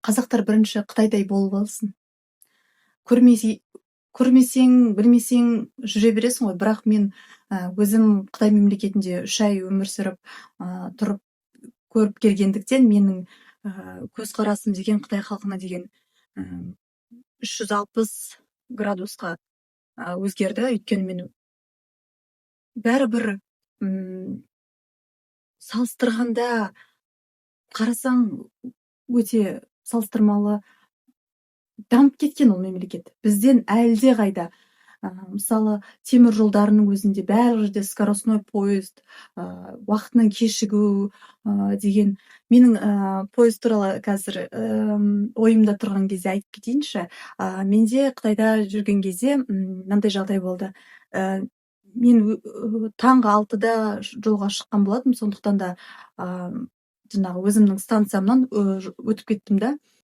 қазақтар бірінші Қытайдай болып алсын. Көрмесең, білмесең жүре бересің ғой. Бірақ мен өзім Қытай мемлекетінде 3 ай өмір сүріп, тұрып көріп келгендіктен менің көзқарасым деген Қытай халқына деген 360 градусқа өзгерді. Өйткені мен бәрібір салыстырғанда қарасаң өте салыстырмалы дамып кеткен ол мемлекет. Бізден әлде қайда. Мысалы, темір жолдарының өзінде бәрі жерде скоростной поезд, уақытынан кешігу деген. Менің поезд туралы қазір ойымда тұрған кезде айтып кетейінші. Менде Қытайда жүрген кезде мынандай жағдай болды. Мен таңғы 6-да жолға шыққан болатынмын, сондықтан да жаңағы өзімнің станциямнан өтіп кеттім да.